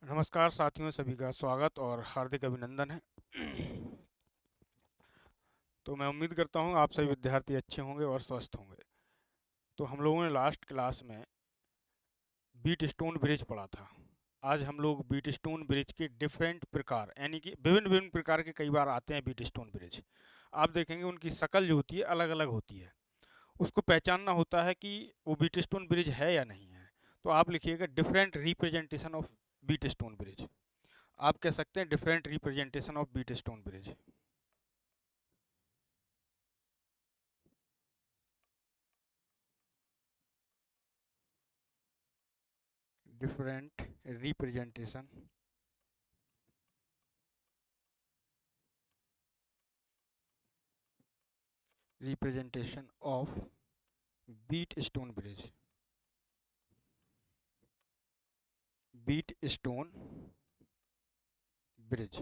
नमस्कार साथियों, सभी का स्वागत और हार्दिक अभिनंदन है। तो मैं उम्मीद करता हूँ आप सभी विद्यार्थी अच्छे होंगे और स्वस्थ होंगे। तो हम लोगों ने लास्ट क्लास में बीट स्टोन ब्रिज पढ़ा था। आज हम लोग बीट स्टोन ब्रिज के डिफरेंट प्रकार यानी कि विभिन्न विभिन्न प्रकार के कई बार आते हैं बीट स्टोन ब्रिज। आप देखेंगे उनकी शक्ल जो होती है अलग अलग होती है। उसको पहचानना होता है कि वो बीट स्टोन ब्रिज है या नहीं है। तो आप लिखिएगा different representation of Wheatstone bridge. आप कह सकते हैं different representation of Wheatstone bridge. different representation of beat stone bridge, beat stone bridge।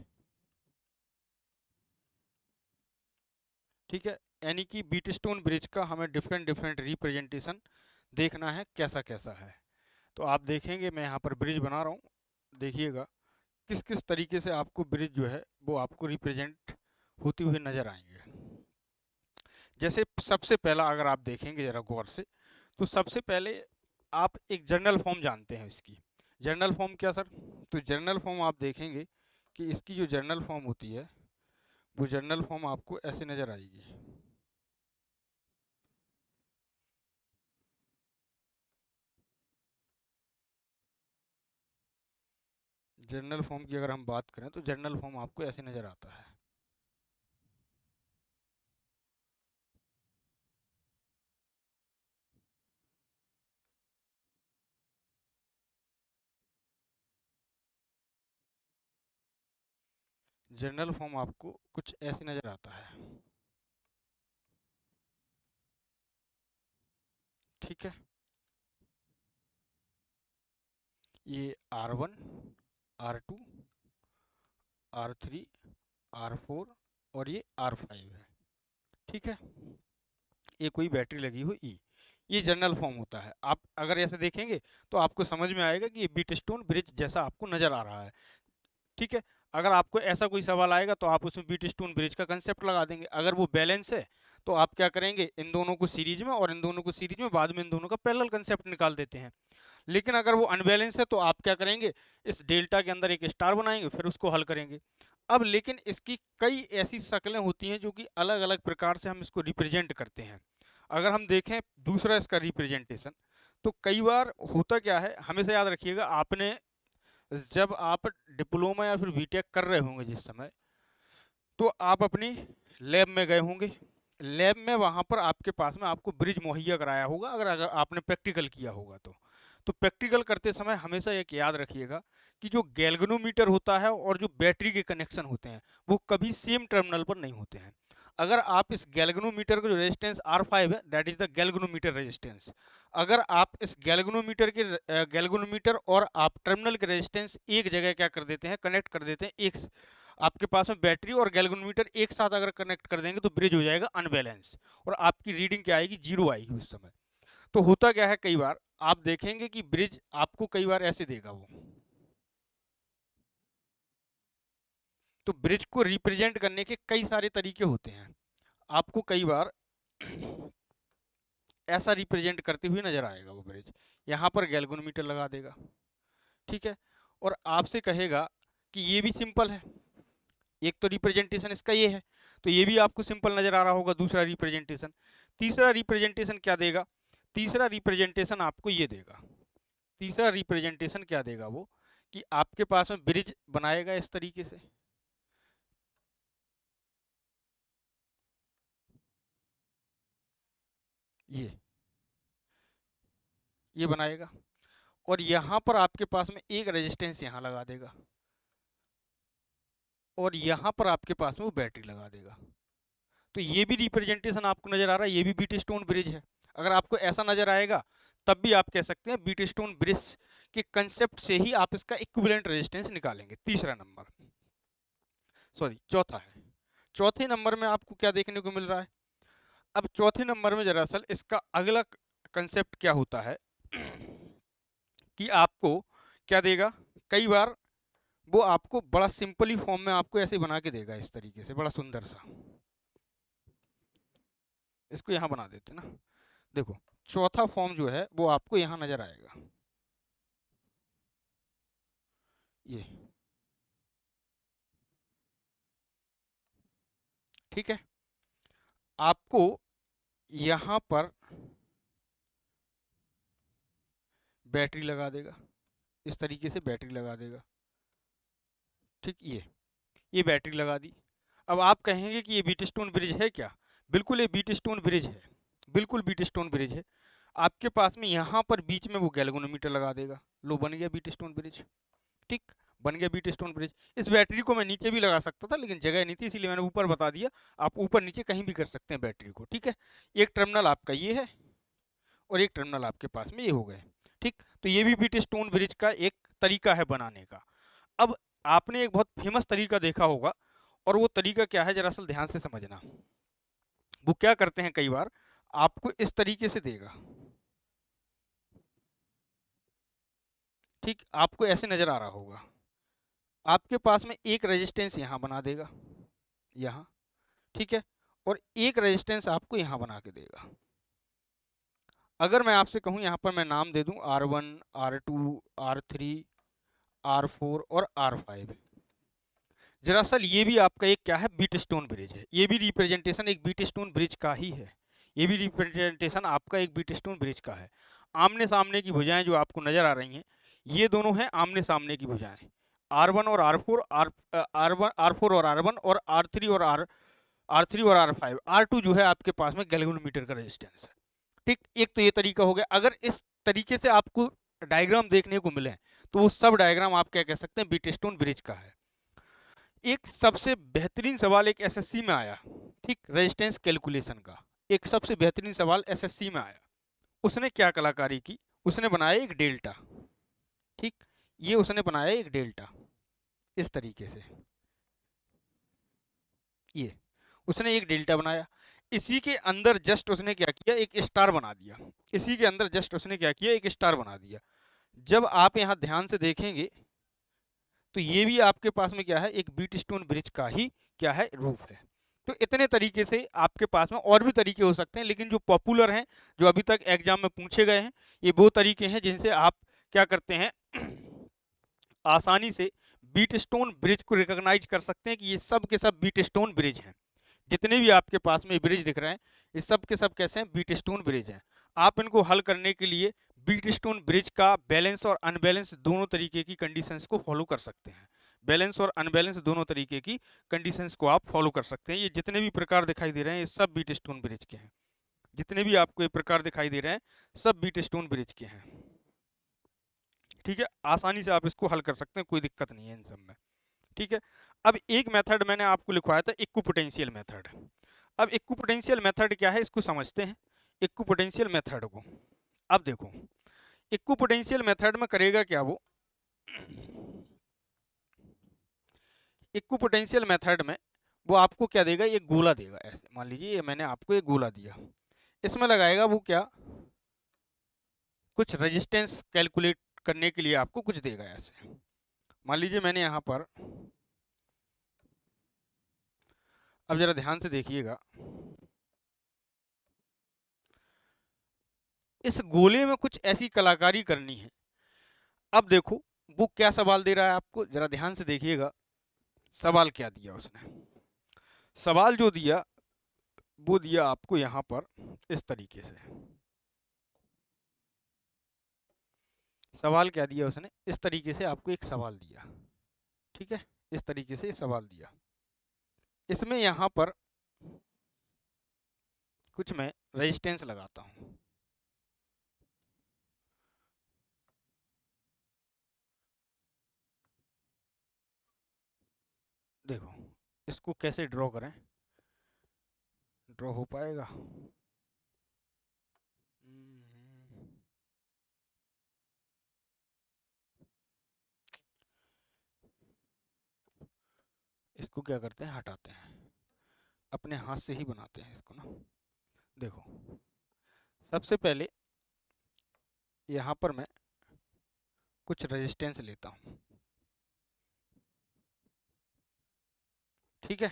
ठीक है, यानी कि बीट स्टोन ब्रिज का हमें डिफरेंट डिफरेंट रिप्रेजेंटेशन देखना है कैसा कैसा है। तो आप देखेंगे मैं यहाँ पर ब्रिज बना रहा हूँ, देखिएगा किस किस तरीके से आपको ब्रिज जो है वो आपको रिप्रेजेंट होती हुई नजर आएंगे। जैसे सबसे पहला अगर आप देखेंगे जरा गौर से, तो सबसे पहले आप एक जर्नल फॉर्म जानते हैं इसकी। जर्नल फॉर्म क्या सर? तो जर्नल फॉर्म आप देखेंगे कि इसकी जो जर्नल फॉर्म होती है वो जर्नल फॉर्म आपको ऐसे नज़र आएगी। जर्नल फॉर्म की अगर हम बात करें तो जर्नल फॉर्म आपको ऐसे नज़र आता है। जर्नल फॉर्म आपको कुछ ऐसे नज़र आता है। ठीक है, ये R1, R2, R3, R4 और ये R5 है। ठीक है, ये कोई बैटरी लगी हुई ई, ये जर्नल फॉर्म होता है। आप अगर ऐसे देखेंगे तो आपको समझ में आएगा कि ये बीट स्टोन ब्रिज जैसा आपको नजर आ रहा है। ठीक है, अगर आपको ऐसा कोई सवाल आएगा तो आप उसमें बीट स्टोन ब्रिज का कंसेप्ट लगा देंगे। अगर वो बैलेंस है तो आप क्या करेंगे, इन दोनों को सीरीज में और इन दोनों को सीरीज में, बाद में इन दोनों का पैरेलल कंसेप्ट निकाल देते हैं। लेकिन अगर वो अनबैलेंस है तो आप क्या करेंगे, इस डेल्टा के अंदर एक स्टार बनाएंगे, फिर उसको हल करेंगे। अब लेकिन इसकी कई ऐसी शक्लें होती हैं जो कि अलग अलग प्रकार से हम इसको रिप्रेजेंट करते हैं। अगर हम देखें दूसरा इसका रिप्रेजेंटेशन, तो कई बार होता क्या है, हमेशा याद रखिएगा, आपने जब आप डिप्लोमा या फिर बीटेक कर रहे होंगे जिस समय, तो आप अपनी लैब में गए होंगे। लैब में वहाँ पर आपके पास में आपको ब्रिज मुहैया कराया होगा, अगर अगर आपने प्रैक्टिकल किया होगा तो प्रैक्टिकल करते समय हमेशा एक याद रखिएगा कि जो गैल्वेनोमीटर होता है और जो बैटरी के कनेक्शन होते हैं वो कभी सेम टर्मिनल पर नहीं होते हैं। अगर आप इस गैल्वेनोमीटर का जो रेजिस्टेंस R5 है, that is the galvanometer resistance, अगर आप इस गैल्वेनोमीटर और आप टर्मिनल के रेजिस्टेंस एक जगह क्या कर देते हैं, कनेक्ट कर देते हैं, एक आपके पास में बैटरी और गैल्वेनोमीटर एक साथ अगर कनेक्ट कर देंगे तो ब्रिज हो जाएगा अनबैलेंस, और आपकी रीडिंग क्या आएगी, जीरो आएगी उस समय। तो होता क्या है, कई बार आप देखेंगे कि ब्रिज आपको कई बार ऐसे देगा वो। तो ब्रिज को रिप्रेजेंट करने के कई सारे तरीके होते हैं। आपको कई बार ऐसा रिप्रेजेंट करते हुए नजर आएगा वो ब्रिज, यहाँ पर गैल्वेनोमीटर लगा देगा। ठीक है, और आपसे कहेगा कि ये भी सिंपल है, एक तो रिप्रेजेंटेशन इसका ये है, तो ये भी आपको सिंपल नजर आ रहा होगा दूसरा रिप्रेजेंटेशन। तीसरा रिप्रेजेंटेशन क्या देगा, तीसरा रिप्रेजेंटेशन आपको ये देगा। तीसरा रिप्रेजेंटेशन क्या देगा वो, कि आपके पास में ब्रिज बनाएगा इस तरीके से, ये बनाएगा, और यहाँ पर आपके पास में एक रेजिस्टेंस यहाँ लगा देगा, और यहाँ पर आपके पास में वो बैटरी लगा देगा। तो ये भी रिप्रेजेंटेशन आपको नजर आ रहा है, ये भी बीट स्टोन ब्रिज है। अगर आपको ऐसा नजर आएगा तब भी आप कह सकते हैं बीट स्टोन ब्रिज के कंसेप्ट से ही आप इसका इक्विवेलेंट रेजिस्टेंस निकालेंगे। तीसरा नंबर, सॉरी चौथा है। चौथे नंबर में आपको क्या देखने को मिल रहा है, अब चौथे नंबर में दरअसल इसका अगला कंसेप्ट क्या होता है कि आपको क्या देगा, कई बार वो आपको बड़ा सिंपली फॉर्म में आपको ऐसे बना के देगा, इस तरीके से बड़ा सुंदर सा। इसको यहाँ बना देते ना, देखो चौथा फॉर्म जो है वो आपको यहाँ नजर आएगा, ये, ठीक है। आपको यहाँ पर बैटरी लगा देगा, इस तरीके से बैटरी लगा देगा, ठीक। ये बैटरी लगा दी। अब आप कहेंगे कि ये बीटस्टोन ब्रिज है क्या? बिल्कुल ये बीटस्टोन ब्रिज है, बिल्कुल बीटस्टोन ब्रिज है। आपके पास में यहाँ पर बीच में वो गैल्वेनोमीटर लगा देगा, लो बन गया बीटस्टोन ब्रिज, ठीक, बन गया बीटस्टोन ब्रिज। इस बैटरी को मैं नीचे भी लगा सकता था, लेकिन जगह नहीं थी, इसीलिए मैंने ऊपर बता दिया। आप ऊपर नीचे कहीं भी कर सकते हैं बैटरी को, ठीक है। एक टर्मिनल आपका ये है और एक टर्मिनल आपके पास में ये हो गए, ठीक। तो ये भी बीटस्टोन ब्रिज का एक तरीका है बनाने का। अब आपने एक बहुत फेमस तरीका देखा होगा, और वो तरीका क्या है, जरा असल ध्यान से समझना। वो क्या करते हैं, कई बार आपको इस तरीके से देगा, ठीक, आपको ऐसे नजर आ रहा होगा। आपके पास में एक रेजिस्टेंस यहाँ बना देगा, यहाँ, ठीक है, और एक रेजिस्टेंस आपको यहाँ बना के देगा। अगर मैं आपसे कहूँ यहाँ पर मैं नाम दे दूँ R1, R2, R3, R4 और R5। दरअसल ये भी आपका एक क्या है, बीटस्टोन ब्रिज है। ये भी रिप्रेजेंटेशन एक बीटस्टोन ब्रिज का ही है, ये भी रिप्रेजेंटेशन आपका एक बीटस्टोन ब्रिज का है। आमने सामने की भुजाएं जो आपको नजर आ रही हैं, ये दोनों हैं आमने सामने की भुजाएं, R1 और R4, R4 और R1, और R3 और R3 और R5। R2 जो है आपके पास में गैल्वेनोमीटर का रेजिस्टेंस है, ठीक। एक तो ये तरीका हो गया। अगर इस तरीके से आपको डायग्राम देखने को मिले तो वो सब डायग्राम आप क्या कह सकते हैं, बीटस्टोन ब्रिज का है। एक सबसे बेहतरीन सवाल एक एसएससी में आया, ठीक, रेजिस्टेंस कैलकुलेशन का एक सबसे बेहतरीन सवाल एसएससी में आया। उसने क्या कलाकारी की, उसने बनाया एक डेल्टा, ठीक, ये उसने बनाया एक डेल्टा इस तरीके से, ये उसने एक डेल्टा बनाया। इसी के अंदर जस्ट उसने क्या किया, एक स्टार बना दिया। इसी के अंदर जस्ट उसने क्या किया, एक स्टार बना दिया। जब आप यहाँ ध्यान से देखेंगे तो ये भी आपके पास में क्या है, एक बीटस्टोन ब्रिज का ही क्या है, रूप है। तो इतने तरीके से आपके पास में और भी तरीके हो सकते हैं, लेकिन जो पॉपुलर हैं, जो अभी तक एग्जाम में पूछे गए हैं, ये वो तरीके हैं जिनसे आप क्या करते हैं आसानी से बीटस्टोन ब्रिज को रिकॉग्नाइज कर सकते हैं कि ये सब के सब बीटस्टोन ब्रिज हैं। जितने भी आपके पास में ब्रिज दिख रहे हैं, ये सब के सब कैसे हैं, बीटस्टोन ब्रिज हैं। आप इनको हल करने के लिए बीटस्टोन ब्रिज का बैलेंस और अनबैलेंस दोनों तरीके की कंडीशंस को फॉलो कर सकते हैं। बैलेंस और अनबैलेंस दोनों तरीके की कंडीशंस को आप फॉलो कर सकते हैं। ये जितने भी प्रकार दिखाई दे रहे हैं, ये सब बीटस्टोन ब्रिज के हैं। जितने भी आपको ये प्रकार दिखाई दे रहे हैं, सब बीटस्टोन ब्रिज के हैं, ठीक है। आसानी से आप इसको हल कर सकते हैं, कोई दिक्कत नहीं है इन सब में, ठीक है। अब एक मेथड मैंने आपको लिखवाया था, इक्विपोटेंशियल मेथड। अब इक्विपोटेंशियल मेथड क्या है, इसको समझते हैं इक्विपोटेंशियल मेथड को। अब देखो इक्विपोटेंशियल मेथड में करेगा क्या वो, इक्विपोटेंशियल मेथड में वो आपको क्या देगा, ये गोला देगा। ऐसे मान लीजिए ये मैंने आपको एक गोला दिया, इसमें लगाएगा वो क्या, कुछ रेजिस्टेंस कैलकुलेट करने के लिए आपको कुछ देगा। ऐसे मान लीजिए मैंने यहाँ पर, अब जरा ध्यान से देखिएगा, इस गोले में कुछ ऐसी कलाकारी करनी है। अब देखो वो क्या सवाल दे रहा है आपको, जरा ध्यान से देखिएगा। सवाल क्या दिया उसने, सवाल जो दिया वो दिया आपको यहाँ पर इस तरीके से। सवाल क्या दिया उसने, इस तरीके से आपको एक सवाल दिया, ठीक है, इस तरीके से सवाल दिया। इसमें यहाँ पर कुछ मैं रेजिस्टेंस लगाता हूँ, देखो इसको कैसे ड्रॉ करें, ड्रॉ हो पाएगा? इसको क्या करते हैं, हटाते हैं, अपने हाथ से ही बनाते हैं इसको ना। देखो सबसे पहले यहाँ पर मैं कुछ रेजिस्टेंस लेता हूँ, ठीक है।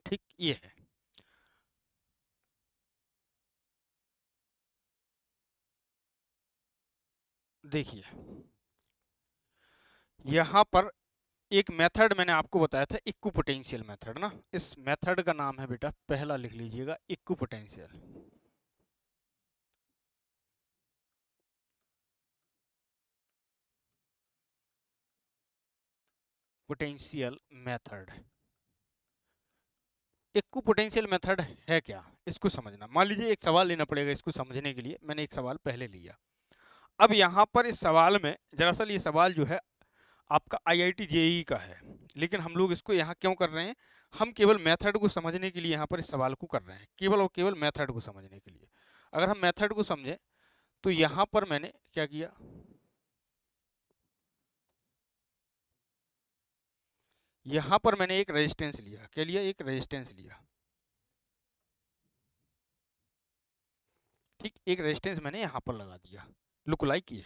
ठीक, ये है। देखिए यहाँ पर एक मेथड मैंने आपको बताया था, इक्विपोटेंशियल मेथड ना, इस मेथड का नाम है बेटा, पहला लिख लीजिएगा, equipotential potential method. Equipotential method है क्या, इसको समझना। मान लीजिए एक सवाल लेना पड़ेगा इसको समझने के लिए, मैंने एक सवाल पहले लिया। अब यहाँ पर इस सवाल में, दरअसल ये सवाल जो है आपका आईआईटी जेईई का है, लेकिन हम लोग इसको यहाँ क्यों कर रहे हैं, हम केवल मेथड को समझने के लिए यहाँ पर इस सवाल को कर रहे हैं, केवल और केवल मेथड को समझने के लिए। अगर हम मेथड को समझें तो यहाँ पर मैंने क्या किया, यहाँ पर मैंने एक रेजिस्टेंस लिया, क्या लिया, एक रेजिस्टेंस लिया। ठीक, एक रेजिस्टेंस मैंने यहाँ पर लगा दिया, लुक लाइक ये,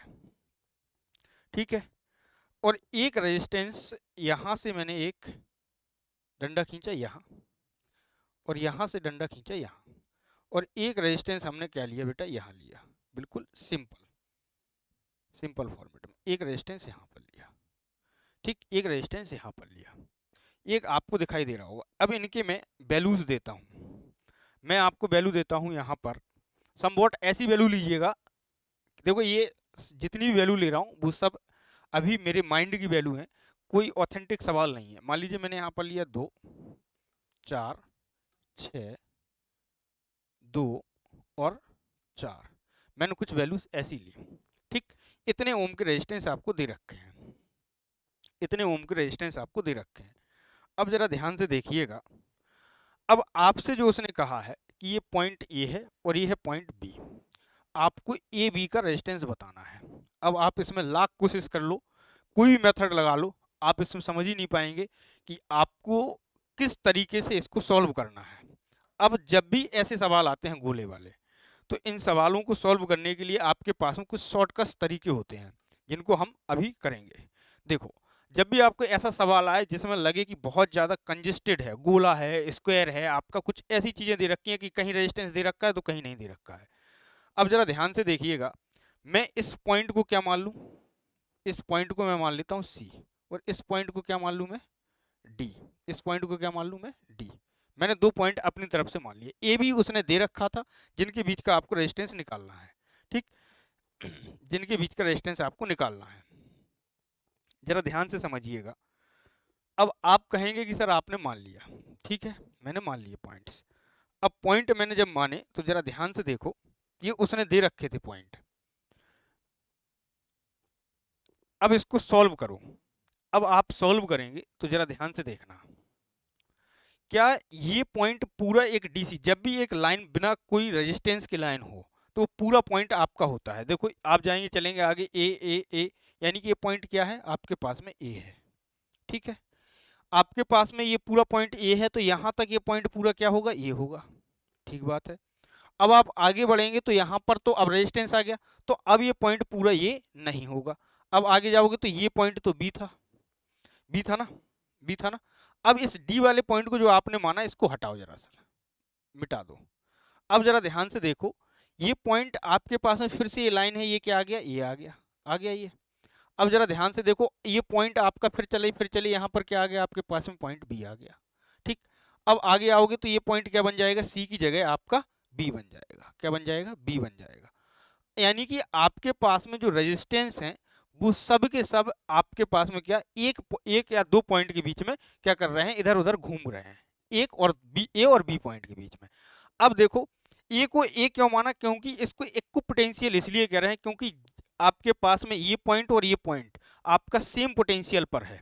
ठीक है। और एक रेजिस्टेंस यहाँ से मैंने एक डंडा खींचा यहाँ, और यहाँ से डंडा खींचा यहाँ, और एक रेजिस्टेंस हमने क्या लिया बेटा, यहाँ लिया। बिल्कुल सिंपल, सिंपल फॉर्मेट में एक रेजिस्टेंस यहाँ पर लिया। ठीक, एक रेजिस्टेंस यहाँ पर लिया, एक आपको दिखाई दे रहा होगा। अब इनके मैं वैल्यूज देता हूँ, मैं आपको वैल्यू देता हूँ यहाँ पर, समवॉट ऐसी वैल्यू लीजिएगा। देखो ये जितनी भी वैल्यू ले रहा हूँ वो सब अभी मेरे माइंड की वैल्यू है, कोई ऑथेंटिक सवाल नहीं है। मान लीजिए मैंने यहाँ पर लिया 2, 4, 6, 2 और 4, मैंने कुछ वैल्यूज ऐसी ली। ठीक, इतने ओम के रेजिस्टेंस आपको दे रखे हैं, इतने ओम के रेजिस्टेंस आपको दे रखे हैं। अब जरा ध्यान से देखिएगा, अब आपसे जो उसने कहा है कि ये पॉइंट ए है और ये है पॉइंट बी, आपको ए बी का रेजिस्टेंस बताना है। अब आप इसमें लाख कोशिश कर लो, कोई भी मेथड लगा लो, आप इसमें समझ ही नहीं पाएंगे कि आपको किस तरीके से इसको सॉल्व करना है। अब जब भी ऐसे सवाल आते हैं गोले वाले, तो इन सवालों को सॉल्व करने के लिए आपके पास में कुछ शॉर्टकट तरीके होते हैं, जिनको हम अभी करेंगे। देखो, जब भी आपको ऐसा सवाल आए जिसमें लगे कि बहुत ज़्यादा कंजेस्टेड है, गोला है, स्क्वायर है, आपका कुछ ऐसी चीज़ें दे रखी हैं कि कहीं रेजिस्टेंस दे रखा है तो कहीं नहीं दे रखा है। अब जरा ध्यान से देखिएगा, मैं इस पॉइंट को क्या मान लूँ, इस पॉइंट को मैं मान लेता हूँ सी, और इस पॉइंट को क्या मान लूँ मैं, डी। इस पॉइंट को क्या मान लूँ मैं, डी। मैंने दो पॉइंट अपनी तरफ से मान लिए, ए भी उसने दे रखा था, जिनके बीच का आपको रेजिस्टेंस निकालना है। ठीक, जिनके बीच का रेजिस्टेंस आपको निकालना है, जरा ध्यान से समझिएगा। अब आप कहेंगे कि सर आपने मान लिया, ठीक है, मैंने मान लिए पॉइंट्स। अब पॉइंट मैंने जब माने तो जरा ध्यान से देखो, ये उसने दे रखे थे पॉइंट। अब इसको सॉल्व करो। अब आप सॉल्व करेंगे तो जरा ध्यान से देखना, क्या ये पॉइंट पूरा एक डीसी, जब भी एक लाइन बिना कोई रेजिस्टेंस की लाइन हो तो पूरा पॉइंट आपका होता है। देखो आप जाएंगे, चलेंगे आगे, ए, यानी कि ये पॉइंट क्या है आपके पास में, ए है। ठीक है, आपके पास में ये पूरा पॉइंट ए है, तो यहाँ तक ये पॉइंट पूरा क्या होगा, ये होगा। ठीक बात है। अब आप आगे बढ़ेंगे तो यहाँ पर तो अब रेजिस्टेंस आ गया, तो अब ये पॉइंट पूरा ये नहीं होगा। अब आगे जाओगे तो ये पॉइंट तो बी था, बी था ना, बी था ना। अब इस डी वाले पॉइंट को जो आपने माना, इसको हटाओ जरा सा, मिटा दो। अब जरा ध्यान से देखो, ये पॉइंट आपके पास में फिर से ये लाइन है, ये क्या आ गया, ये आ गया, आ गया ये। अब जरा ध्यान से देखो, ये पॉइंट आपका फिर चले यहाँ पर क्या आ गया आपके पास में, पॉइंट बी आ गया। ठीक, अब आगे आओगे तो ये पॉइंट क्या बन जाएगा, सी की जगह आपका बी बन जाएगा। क्या बन जाएगा, बी बन जाएगा। यानी कि आपके पास में जो रेजिस्टेंस है वो सब के सब आपके पास में क्या, एक या दो पॉइंट के बीच में क्या कर रहे हैं, इधर उधर घूम रहे हैं, एक और बी, ए और बी पॉइंट के बीच में। अब देखो, ए को ए क्यों माना, क्योंकि इसको इक्विपोटेंशियल इसलिए कह रहे हैं क्योंकि आपके पास में ये पॉइंट और ये पॉइंट आपका सेम पोटेंशियल पर है,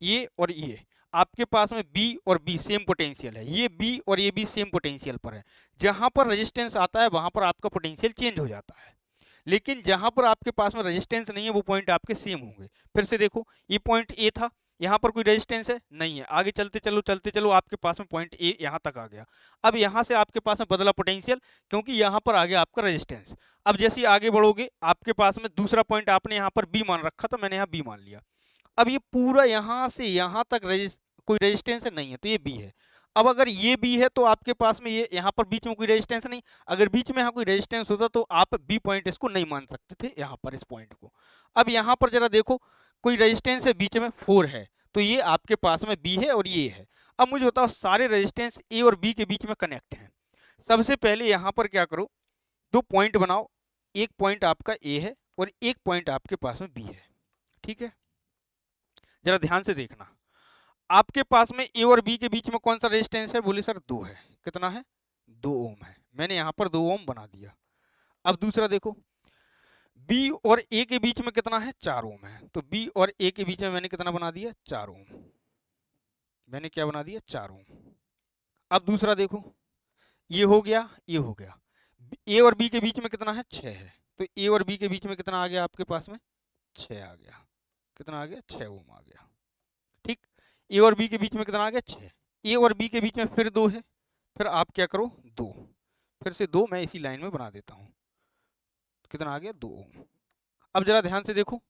ये और ये आपके पास में बी और बी सेम पोटेंशियल है, ये बी और ये बी सेम पोटेंशियल पर है। जहां पर रेजिस्टेंस आता है वहां पर आपका पोटेंशियल चेंज हो जाता है, लेकिन जहां पर आपके पास में रेजिस्टेंस नहीं है वो पॉइंट आपके सेम होंगे। फिर से देखो, ये पॉइंट ए था, यहाँ पर कोई रेजिस्टेंस है नहीं है, आगे चलते चलो आपके पास में पॉइंट ए यहाँ तक आ गया। अब यहाँ से आपके पास में बदला पोटेंशियल, क्योंकि यहाँ पर आ गया आपका रेजिस्टेंस। अब जैसे ही आगे बढ़ोगे आपके पास में दूसरा पॉइंट आपने यहाँ पर बी मान रखा था, मैंने यहाँ बी मान लिया। अब ये पूरा यहाँ से यहाँ तक कोई रेजिस्टेंस नहीं है, तो ये बी है। अब अगर ये बी है तो आपके पास में ये यहाँ पर बीच में कोई रेजिस्टेंस नहीं, अगर बीच में यहाँ कोई रेजिस्टेंस होता तो आप बी पॉइंट इसको नहीं मान सकते थे यहाँ पर इस पॉइंट को। अब यहाँ पर जरा देखो, कोई रेजिस्टेंस है बीच में 4 है, तो ये आपके पास में बी है और ये है। अब मुझे बताओ सारे रेजिस्टेंस ए और बी के बीच में कनेक्ट हैं। सबसे पहले यहाँ पर क्या करो, दो पॉइंट बनाओ, एक पॉइंट आपका ए है और एक पॉइंट आपके पास में बी है। ठीक है, जरा ध्यान से देखना, आपके पास में ए और बी के बीच में कौन सा रेजिस्टेंस है, बोले सर 2 है। कितना है, 2 ओम है, मैंने यहाँ पर 2 ओम बना दिया। अब दूसरा देखो, बी और ए के बीच में कितना है, 4 ओम है, तो बी और ए के बीच में मैंने कितना बना दिया, 4 ओम। मैंने क्या बना दिया, 4 ओम। अब दूसरा देखो, ये हो गया, ये हो गया, ए और बी के बीच में कितना है, 6 है, तो ए और बी के बीच में कितना आ गया आपके पास में, 6 आ गया। कितना आ गया, 6 ओम आ गया। ठीक, ए और बी के बीच में कितना आ गया, 6। ए और बी के बीच में फिर 2 है, फिर आप क्या करो, 2, फिर से 2 मैं इसी लाइन में बना देता हूँ, कितना आ गया, 2 ओम। अब जरा ध्यान से देखो,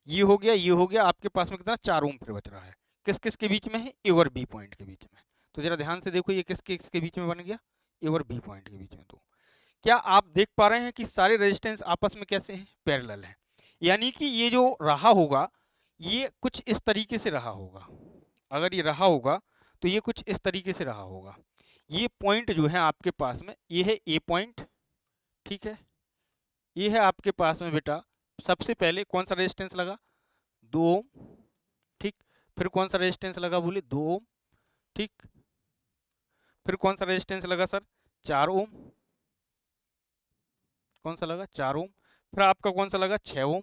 ये हो गया, ये हो गया, आपके पास में कितना, 4 ओम फिर बच रहा है। किस किस के बीच में है, ए और बी पॉइंट के बीच में। तो जरा ध्यान से देखो, ये किस किसके बीच में बन गया, ए और बी पॉइंट के बीच में। तो क्या आप देख पा रहे हैं कि सारे रेजिस्टेंस आपस में कैसे हैं, पैरेलल हैं। यानी कि ये जो रहा होगा ये कुछ इस तरीके से रहा होगा, अगर ये रहा होगा तो ये कुछ इस तरीके से रहा होगा। ये पॉइंट जो है आपके पास में, ये है ए पॉइंट, ठीक है, ये है आपके पास में बेटा, सबसे पहले कौन सा रेजिस्टेंस लगा, 2 ओम। ठीक, फिर कौन सा रेजिस्टेंस लगा, बोले 2 ओम। ठीक, फिर कौन सा रेजिस्टेंस लगा सर, 4 ओम। कौन सा लगा, 4 ओम। फिर आपका कौन सा लगा, 6 ओम,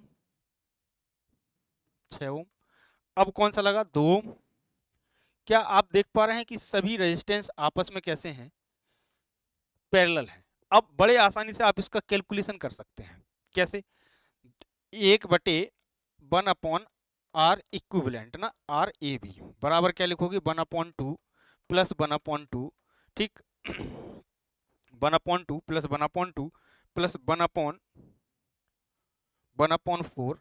6 ओम। अब कौन सा लगा, 2 ओम। क्या आप देख पा रहे हैं कि सभी रेजिस्टेंस आपस में कैसे हैं, पैरेलल हैं। अब बड़े आसानी से आप इसका कैलकुलेशन कर सकते हैं। कैसे, 1/1/r इक्विवेलेंट ना, आर ए बी बराबर क्या लिखोगे, 1/2 प्लस 1/2, ठीक 1/2 प्लस 1/2 प्लस 1/4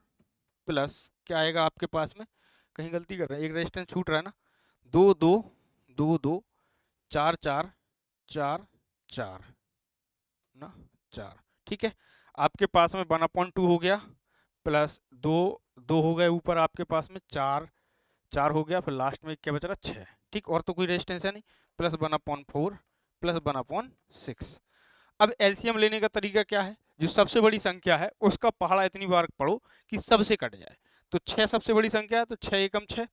प्लस क्या आएगा आपके पास में, कहीं गलती कर रहे हैं, एक रेजिस्टेंस छूट रहा है ना, 2 2 2 2 4 4 4 4 ना 4। ठीक है, आपके पास में 1/2 हो गया, प्लस 2 2 हो गए ऊपर आपके पास में, 4 4 हो गया, फिर लास्ट में क्या बच रहा, 6। ठीक, और तो कोई रेजिस्टेंस है नहीं, प्लस 1/4 प्लस 1/6। अब एलसीएम लेने का तरीका क्या है, जो सबसे बड़ी संख्या है उसका पहाड़ा इतनी बार पढ़ो कि सबसे कट जाए। तो 6 सबसे बड़ी संख्या है, तो 6 एकम 6,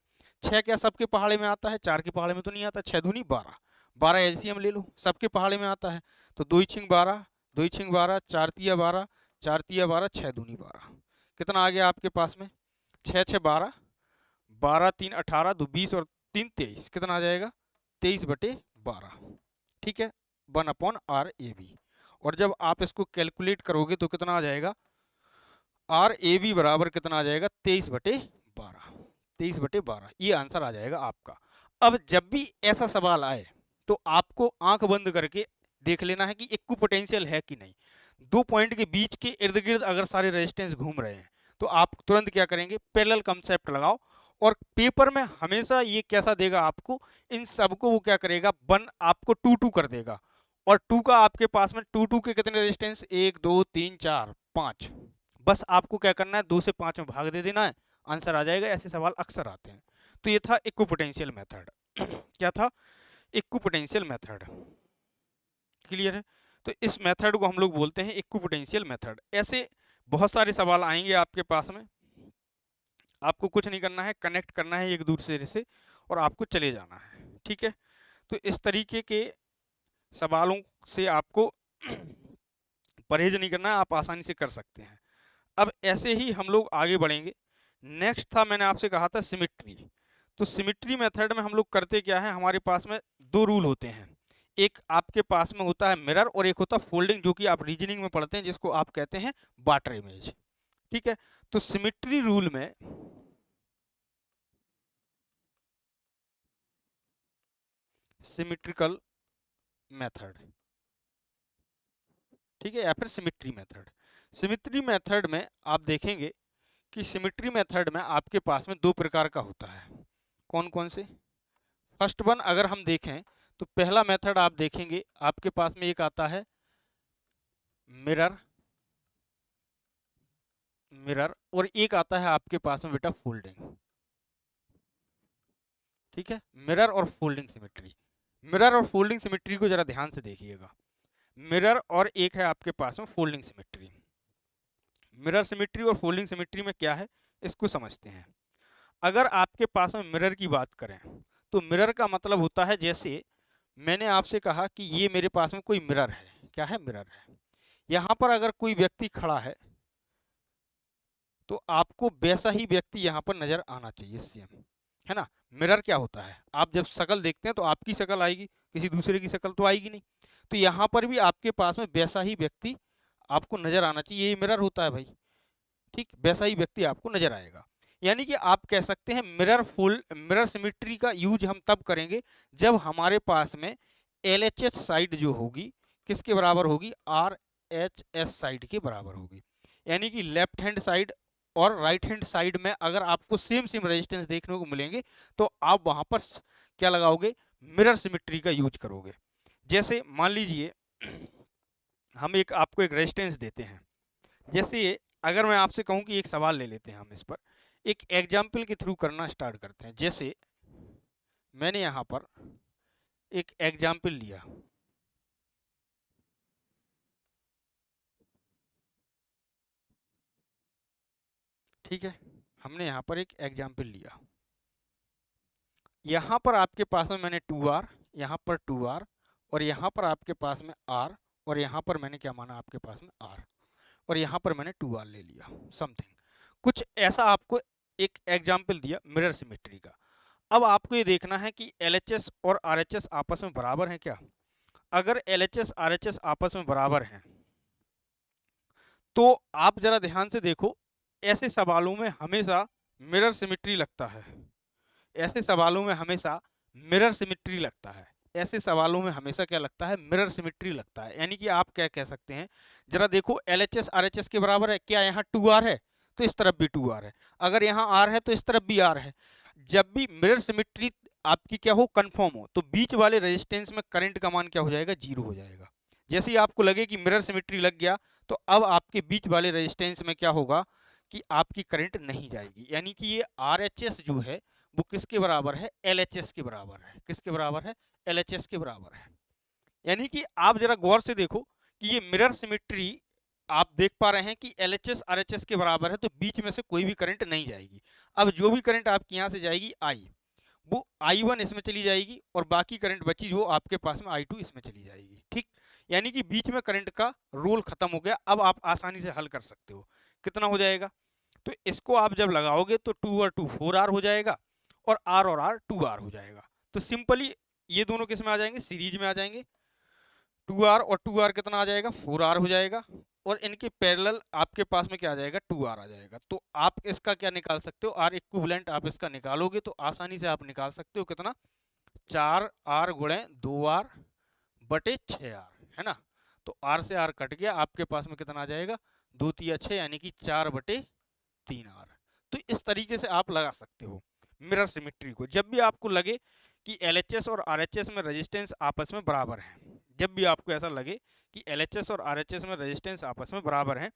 6 क्या सबके पहाड़े में आता है, 4 के पहाड़े में तो नहीं आता, 6 दूनी 12, 12 एलसीएम ले लो, सबके पहाड़े में आता है। तो 2 छिंग 12, 2 छिंग 12, 4 तिया 12, 4 तिया 12, 6 दूनी 12, कितना आ गया आपके पास में, 6 6 12, 12 3 18, 2 20 और 3 23, कितना आ जाएगा, 23/12। ठीक है, 1/r/AB। और जब आप इसको कैलकुलेट करोगे तो कितना आ जाएगा, RAB बराबर कितना आ जाएगा, 23/12, 23/12, ये आंसर आ जाएगा आपका। अब जब भी ऐसा सवाल आए तो आपको आंख बंद करके देख लेना है कि इक्विपोटेंशियल है कि नहीं। दो पॉइंट के बीच के इर्द गिर्द अगर सारे रेजिस्टेंस घूम रहे हैं तो आप तुरंत क्या करेंगे, पैरेलल कंसेप्ट लगाओ। और पेपर में हमेशा ये कैसा देगा आपको, इन सबको वो क्या करेगा, वन आपको 2 2 कर देगा। और 2 का आपके पास में 2 2 के कितने रेजिस्टेंस, 1 2 3 4 5, बस आपको क्या करना है, 2 से 5 में भाग दे देना है, आंसर आ जाएगा। ऐसे सवाल अक्सर आते हैं। तो ये था इक्विपोटेंशियल मेथड। क्या था, इक्विपोटेंशियल मेथड। क्लियर है, तो इस मेथड को हम लोग बोलते हैं इक्विपोटेंशियल मेथड। ऐसे बहुत सारे सवाल आएंगे आपके पास में, आपको कुछ नहीं करना है, कनेक्ट करना है एक दूसरे से और आपको चले जाना है। ठीक है, तो इस तरीके के सवालों से आपको परहेज नहीं करना है, आप आसानी से कर सकते हैं। अब ऐसे ही हम लोग आगे बढ़ेंगे। नेक्स्ट था, मैंने आपसे कहा था सिमेट्री। तो सिमिट्री मेथड में हम लोग करते क्या है, हमारे पास में दो रूल होते हैं। एक आपके पास में होता है मिरर और एक होता है फोल्डिंग, जो कि आप रीजनिंग में पढ़ते हैं, जिसको आप कहते हैं वाटर इमेज। ठीक है, तो सिमिट्री रूल में सिमिट्रिकल मेथड, ठीक है, या फिर सिमिट्री मेथड। सिमिट्री मेथड में आप देखेंगे कि सिमिट्री मेथड में आपके पास में दो प्रकार का होता है। कौन कौन से? फर्स्ट वन अगर हम देखें तो पहला मेथड आप देखेंगे आपके पास में एक आता है मिरर, मिरर, और एक आता है आपके पास में बेटा फोल्डिंग। ठीक है, मिरर और फोल्डिंग सिमिट्री। मिरर और फोल्डिंग सिमिट्री को जरा ध्यान से देखिएगा। मिरर और एक है आपके पास में फोल्डिंग सिमिट्री। मिरर सिमिट्री और फोल्डिंग सिमिट्री में क्या है, इसको समझते हैं। अगर आपके पास में मिरर की बात करें तो मिरर का मतलब होता है, जैसे मैंने आपसे कहा कि ये मेरे पास में कोई मिरर है, क्या है, मिरर है। यहाँ पर अगर कोई व्यक्ति खड़ा है तो आपको वैसा ही व्यक्ति यहाँ पर नजर आना चाहिए, सेम, है ना। मिरर क्या होता है, आप जब शक्ल देखते हैं तो आपकी शक्ल आएगी, किसी दूसरे की शक्ल तो आएगी नहीं। तो यहाँ पर भी आपके पास में वैसा ही व्यक्ति आपको नजर आना चाहिए, ये मिरर होता है भाई। ठीक, वैसा ही व्यक्ति आपको नजर आएगा। यानी कि आप कह सकते हैं मिरर सिमिट्री का यूज हम तब करेंगे जब हमारे पास में LHS साइड जो होगी किसके बराबर होगी, RHS साइड के बराबर होगी। यानी कि लेफ्ट हैंड साइड और राइट हैंड साइड में अगर आपको सेम सेम रेजिस्टेंस देखने को मिलेंगे तो आप वहां पर क्या लगाओगे, मिरर सिमिट्री का यूज करोगे। जैसे मान लीजिए हम आपको एक रेजिस्टेंस देते हैं, जैसे अगर मैं आपसे कहूं कि एक सवाल ले लेते हैं, हम इस पर एक एग्जाम्पल के थ्रू करना स्टार्ट करते हैं। जैसे मैंने यहाँ पर एक एग्जाम्पल लिया, ठीक है, हमने यहाँ पर एक एग्जाम्पल लिया। यहाँ पर आपके पास में मैंने 2R, यहाँ पर 2R, और यहाँ पर आपके पास में R, और यहाँ पर मैंने क्या माना आपके पास में R, और यहाँ पर मैंने 2R ले लिया, समथिंग कुछ ऐसा आपको एक एग्जाम्पल दिया मिरर सिमेट्री का। अब आपको ये देखना है कि LHS और RHS आपस में बराबर हैं क्या। अगर LHS RHS आपस में बराबर हैं तो आप जरा ध्यान से देखो, ऐसे सवालों में हमेशा मिरर सिमिट्री लगता है, ऐसे सवालों में हमेशा मिरर सिमिट्री लगता है, ऐसे सवालों में हमेशा क्या लगता है, मिरर सिमिट्री लगता है। यानी कि आप क्या कह सकते हैं, जरा देखो LHS RHS के बराबर है क्या, यहाँ 2R है तो इस तरफ भी 2R है, अगर यहाँ R है तो इस तरफ भी R है। जब भी मिरर सिमिट्री आपकी क्या हो, कंफर्म हो, तो बीच वाले रेजिस्टेंस में करंट का मान क्या हो जाएगा, 0 हो जाएगा। जैसे ही आपको लगे कि मिरर सिमिट्री लग गया तो अब आपके बीच वाले रेजिस्टेंस में क्या होगा कि आपकी करंट नहीं जाएगी। यानी कि ये RHS जो है वो किसके बराबर है, LHS के बराबर है। किसके बराबर है, LHS के बराबर है। यानी कि आप जरा गौर से देखो कि ये मिरर सिमिट्री आप देख पा रहे हैं कि LHS RHS के बराबर है, तो बीच में से कोई भी करंट नहीं जाएगी। अब जो भी करंट आपकी यहाँ से जाएगी आई, वो I1 इसमें चली जाएगी और बाकी करंट बची जो आपके पास में I2 इसमें चली जाएगी। ठीक, यानी कि बीच में करंट का रोल खत्म हो गया। अब आप आसानी से हल कर सकते हो, कितना हो जाएगा, तो इसको आप जब लगाओगे तो 2 और 2 4R हो जाएगा और R 2R हो जाएगा। तो सिंपली ये दोनों किस में आ जाएंगे, सीरीज में आ जाएंगे। 2R और 2R कितना आ जाएगा, 4R हो जाएगा, और इनके पैरेलल आपके पास में क्या आ जाएगा, 2R आ जाएगा। तो आप इसका क्या निकाल सकते हो, R इक्विवेलेंट आप इसका निकालोगे तो आसानी से आप निकाल सकते हो कितना, 4R गुणे 2R बटे 6R, है ना। तो R से R कट गया, आपके पास में कितना आ जाएगा, 2 3 6, यानी कि 4 बटे 3R। तो इस तरीके से आप लगा सकते हो मिरर सिमिट्री को। जब भी आपको लगे कि LHS और RHS में रेजिस्टेंस आपस में बराबर है, जब भी आपको ऐसा लगे कि LHS और RHS में रेजिस्टेंस आपस में बराबर है,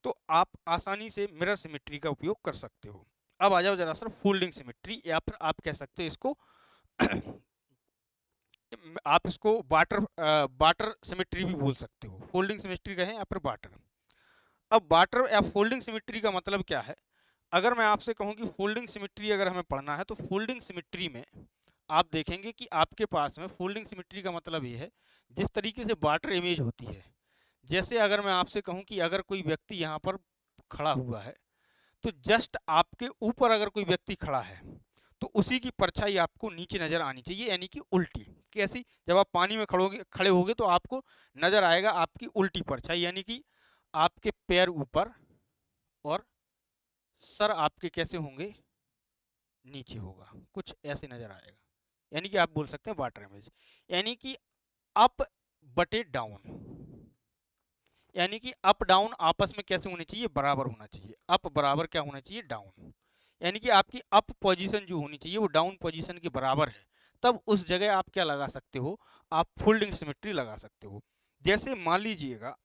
तो आप आसानी से मिरर सिमिट्री का उपयोग कर सकते हो। अब आ जाओ जरा सर फोल्डिंग सिमिट्री, या फिर आप कह सकते हो इसको आप इसको बाटर सिमिट्री भी बोल सकते हो, फोल्डिंग सिमिट्री कहें या फिर बाटर। अब बाटर या फोल्डिंग सिमिट्री का मतलब क्या है, अगर मैं आपसे कहूं कि फोल्डिंग सिमिट्री अगर हमें पढ़ना है तो फोल्डिंग सिमिट्री में आप देखेंगे कि आपके पास में फोल्डिंग सिमिट्री का मतलब ये है जिस तरीके से बाटर इमेज होती है। जैसे अगर मैं आपसे कहूं कि अगर कोई व्यक्ति यहाँ पर खड़ा हुआ है तो जस्ट आपके ऊपर अगर कोई व्यक्ति खड़ा है तो उसी की परछाई आपको नीचे नजर आनी चाहिए, यानी कि उल्टी। कैसी? जब आप पानी में खड़े होगे तो आपको नजर आएगा आपकी उल्टी परछाई, यानी कि आपके पैर ऊपर और सर आपके कैसे होंगे, नीचे होगा, कुछ ऐसे नजर आएगा। यानी कि आप बोल सकते हैं वाटर इमेज, यानी कि अप बटे डाउन, यानी कि अप डाउन आपस में कैसे होने चाहिए, बराबर होना चाहिए। अप बराबर क्या होना चाहिए, डाउन। यानी कि आपकी अप पोजीशन जो होनी चाहिए वो डाउन पोजीशन के बराबर है। तब उस जगह आप क्या लगा सकते हो, आप फोल्डिंग सिमेट्री लगा सकते हो। जैसे मान लीजिएगा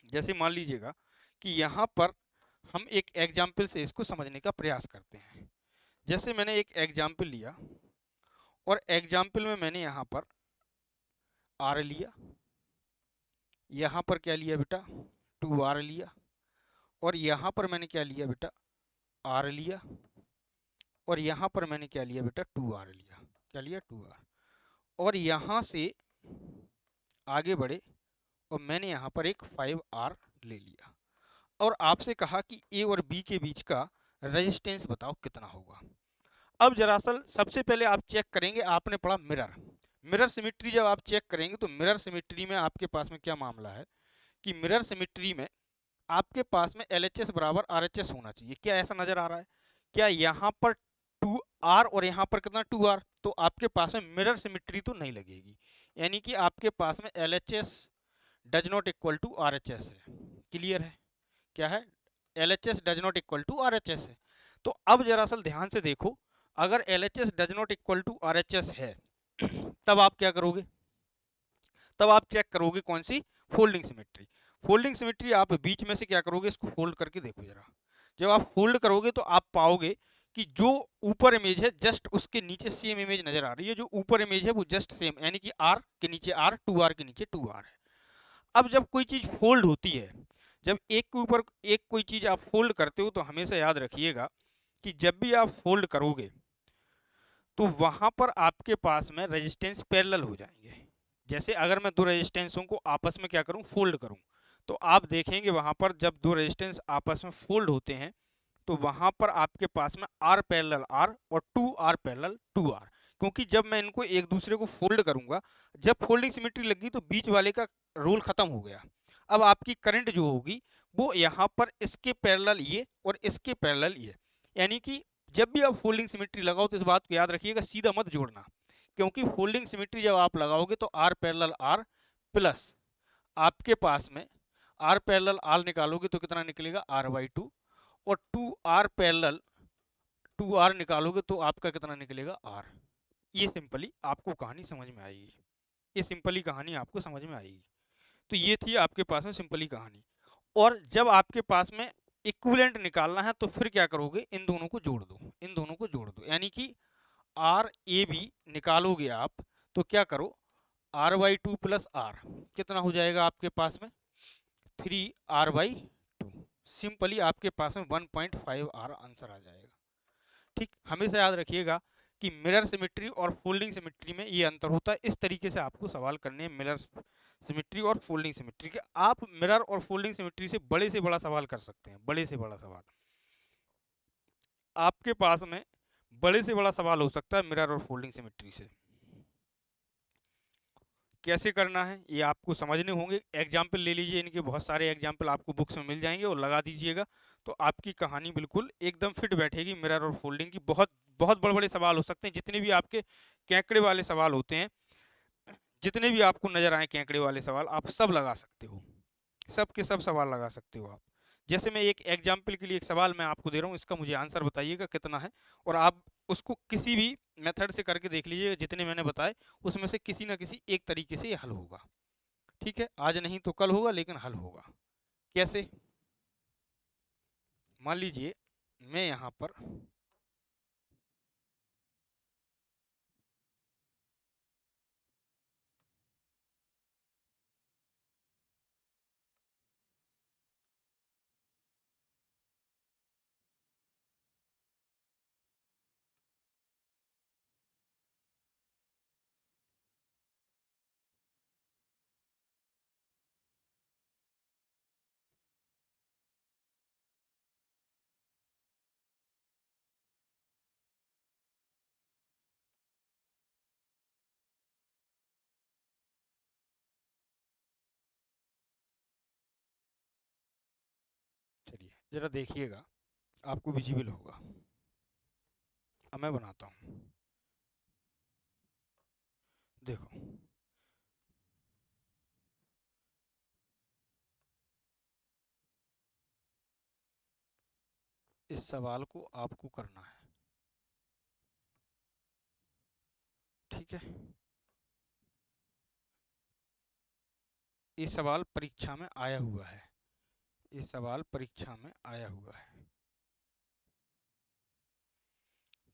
जैसे मान लीजिएगा कि यहाँ पर हम एक एग्जाम्पल से इसको समझने का प्रयास करते हैं। जैसे मैंने एक एग्जाम्पल लिया और एग्जाम्पल में मैंने यहाँ पर आर लिया, यहाँ पर क्या लिया बेटा, 2r लिया, और यहाँ पर मैंने क्या लिया बेटा, r लिया, और यहाँ पर मैंने क्या लिया बेटा, 2r लिया। क्या लिया, 2r। और यहाँ से आगे बढ़े और मैंने यहाँ पर एक 5r ले लिया और आपसे कहा कि a और b के बीच का रेजिस्टेंस बताओ कितना होगा। अब दरअसल सबसे पहले आप चेक करेंगे, आपने पढ़ा मिरर, मिरर सिमेट्री जब आप चेक करेंगे तो मिरर सिमेट्री में आपके पास में क्या मामला है कि मिरर सिमेट्री में आपके पास में LHS बराबर RHS होना चाहिए। क्या ऐसा नजर आ रहा है? क्या यहाँ पर 2r और यहाँ पर कितना 2r, तो आपके पास में मिरर सिमेट्री तो नहीं लगेगी, यानी कि आपके पास में LHS does not equal to RHS है। क्लियर है? क्या है? LHS does not equal to RHS है। तो अब दरअसल ध्यान से देखो, अगर LHS does not equal to RHS है तब आप क्या करोगे, तब आप चेक करोगे कौन सी, फोल्डिंग सिमेट्री। फोल्डिंग सिमेट्री आप बीच में से क्या करोगे, इसको फोल्ड करके देखो जरा। जब आप फोल्ड करोगे तो आप पाओगे कि जो ऊपर इमेज है जस्ट उसके नीचे सेम इमेज नजर आ रही है, जो ऊपर इमेज है वो जस्ट सेम, यानी कि आर के नीचे आर, 2r के नीचे 2r है। अब जब कोई चीज फोल्ड होती है, जब एक के ऊपर एक कोई चीज आप फोल्ड करते हो तो हमेशा याद रखिएगा कि जब भी आप फोल्ड करोगे तो वहां पर आपके पास में रेजिस्टेंस पैरेलल हो जाएंगे। जैसे अगर मैं दो रेजिस्टेंसों को आपस में क्या करूं, फोल्ड करूं, तो आप देखेंगे वहां पर जब दो रेजिस्टेंस आपस में फोल्ड होते हैं तो वहां पर आपके पास में आर पैरेलल आर और 2r पैरेलल 2r, क्योंकि जब मैं इनको एक दूसरे को फोल्ड करूंगा, जब फोल्डिंग सिमेट्री लगी तो बीच वाले का रोल खत्म हो गया। अब आपकी करंट जो होगी वो यहाँ पर इसके पैरेलल ये और इसके पैरेलल ये, यानी कि जब भी आप फोल्डिंग सिमेट्री लगाओ तो इस बात को याद रखिएगा, सीधा मत जोड़ना, क्योंकि फोल्डिंग सिमेट्री जब आप लगाओगे तो आर पैरेलल आर प्लस आपके पास में आर पैरेलल आर निकालोगे तो कितना निकलेगा, r/2, और 2r निकालोगे तो आपका कितना निकलेगा, r। ये सिंपली आपको कहानी समझ में आएगी, ये सिंपली कहानी आपको समझ में आएगी। तो ये थी आपके पास में सिंपली कहानी। और जब आपके पास में इक्विवेलेंट निकालना है तो फिर क्या करोगे, इन दोनों को जोड़ दो, इन दोनों को जोड़ दो, यानी कि आर ए बी निकालोगे आप तो क्या करो, r/2 प्लस आर कितना हो जाएगा आपके पास में, 3r/2। सिंपली आपके पास में 1.5r आंसर आ जाएगा। ठीक, हमेशा याद रखिएगा कि मिरर सिमेट्री और फोल्डिंग सिमेट्री में ये अंतर होता है। इस तरीके से आपको सवाल करने हैं मिरर सिमेट्री और फोल्डिंग सिमेट्री के। आप मिरर और फोल्डिंग सिमेट्री से बड़ा सवाल कर सकते हैं, बड़े से बड़ा सवाल आपके पास में बड़े से बड़ा सवाल हो सकता है मिरर और फोल्डिंग सिमेट्री से। कैसे करना है ये आपको समझने होंगे। एग्जाम्पल ले लीजिए, इनके बहुत सारे एग्जाम्पल आपको बुक्स में मिल जाएंगे और लगा दीजिएगा, तो आपकी कहानी बिल्कुल एकदम फिट बैठेगी। मिरर और फोल्डिंग की बहुत बहुत बड़े बड़े सवाल हो सकते हैं, जितने भी आपके केंकड़े वाले सवाल होते हैं, जितने भी आपको नजर आए केंकड़े वाले सवाल, आप सब लगा सकते हो, सब के सब सवाल लगा सकते हो आप। जैसे मैं एक एग्जाम्पल के लिए एक सवाल मैं आपको दे रहा हूँ, इसका मुझे आंसर बताइएगा कितना है, और आप उसको किसी भी मेथड से करके देख लीजिए, जितने मैंने बताए उसमें से किसी ना किसी एक तरीके से ये हल होगा। ठीक है, आज नहीं तो कल होगा लेकिन हल होगा। कैसे? मान लीजिए मैं यहाँ पर ज़रा देखिएगा, आपको विजिबल होगा। अब मैं बनाता हूँ, देखो। इस सवाल को आपको करना है, ठीक है। ये सवाल परीक्षा में आया हुआ है, ये सवाल परीक्षा में आया हुआ है,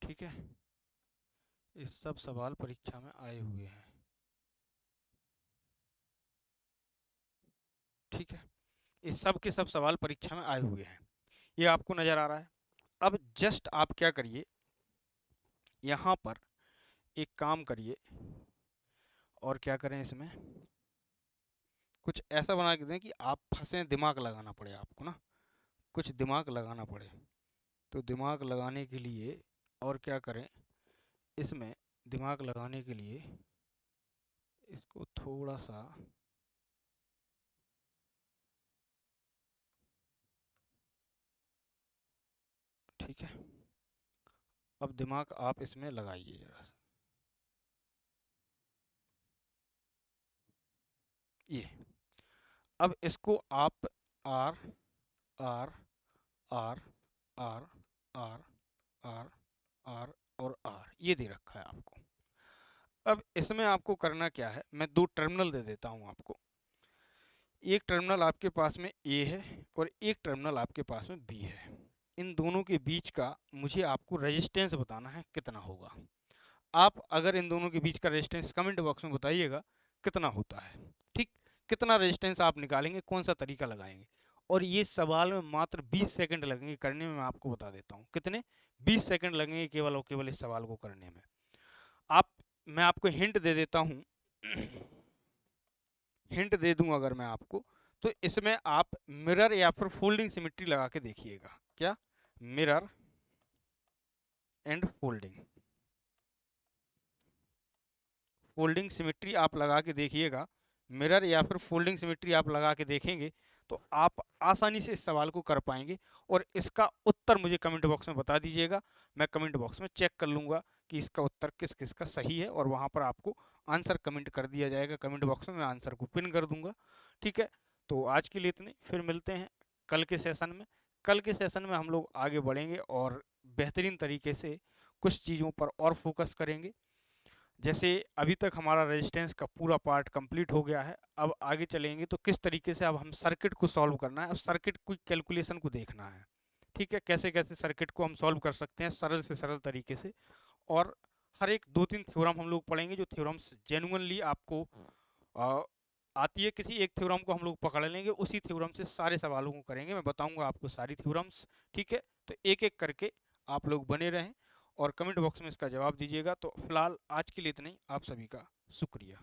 ठीक है। ये सब सवाल परीक्षा में आए हुए हैं, ठीक है। ये सब के सब सवाल परीक्षा में आए हुए हैं, ये आपको नज़र आ रहा है। अब जस्ट आप क्या करिए, यहाँ पर एक काम करिए, और क्या करें, इसमें कुछ ऐसा बना के दें कि आप फंसे, दिमाग लगाना पड़े आपको ना, कुछ दिमाग लगाना पड़े। तो दिमाग लगाने के लिए और क्या करें, इसमें दिमाग लगाने के लिए इसको थोड़ा सा, ठीक है। अब दिमाग आप इसमें लगाइए जरा सा, ये। अब इसको आप R R R R R R R और आर ये दे रखा है आपको। अब इसमें आपको करना क्या है, मैं दो टर्मिनल दे देता हूँ आपको। एक टर्मिनल आपके पास में ए है और एक टर्मिनल आपके पास में बी है। इन दोनों के बीच का मुझे आपको रेजिस्टेंस बताना है कितना होगा। आप अगर इन दोनों के बीच का रेजिस्टेंस कमेंट बॉक्स में बताइएगा कितना होता है, ठीक। कितना रेजिस्टेंस आप निकालेंगे, कौन सा तरीका लगाएंगे। और ये सवाल में मात्र 20 सेकंड लगेंगे करने में, मैं आपको बता देता हूँ कितने, 20 सेकंड लगेंगे केवल और केवल इस सवाल को करने में। आप, मैं आपको हिंट दे देता हूँ, हिंट दे दूं अगर मैं आपको, तो इसमें आप मिरर या फिर फोल्डिंग सिमेट्री लगा के देखिएगा। क्या, mirror and folding, folding symmetry आप लगा के देखिएगा। मिरर या फिर फोल्डिंग सिमेट्री आप लगा के देखेंगे तो आप आसानी से इस सवाल को कर पाएंगे। और इसका उत्तर मुझे कमेंट बॉक्स में बता दीजिएगा, मैं कमेंट बॉक्स में चेक कर लूँगा कि इसका उत्तर किस किस का सही है, और वहाँ पर आपको आंसर कमेंट कर दिया जाएगा। कमेंट बॉक्स में मैं आंसर को पिन कर दूंगा, ठीक है। तो आज के लिए इतने, फिर मिलते हैं कल के सेशन में। कल के सेशन में हम लोग आगे बढ़ेंगे और बेहतरीन तरीके से कुछ चीज़ों पर और फोकस करेंगे। जैसे अभी तक हमारा रेजिस्टेंस का पूरा पार्ट कंप्लीट हो गया है, अब आगे चलेंगे तो किस तरीके से अब हम सर्किट को सॉल्व करना है, अब सर्किट की कैलकुलेशन को देखना है, ठीक है। कैसे कैसे सर्किट को हम सॉल्व कर सकते हैं सरल से सरल तरीके से। और हर एक दो तीन थ्योरम हम लोग पढ़ेंगे, जो थ्योरम्स जेन्युइनली आपको आ, आती है। किसी एक थ्योरम को हम लोग पकड़ लेंगे, उसी थ्योरम से सारे सवालों को करेंगे, मैं बताऊंगा आपको सारी थ्योरम्स, ठीक है। तो एक एक करके आप लोग बने रहें और कमेंट बॉक्स में इसका जवाब दीजिएगा। तो फिलहाल आज के लिए इतना ही, आप सभी का शुक्रिया।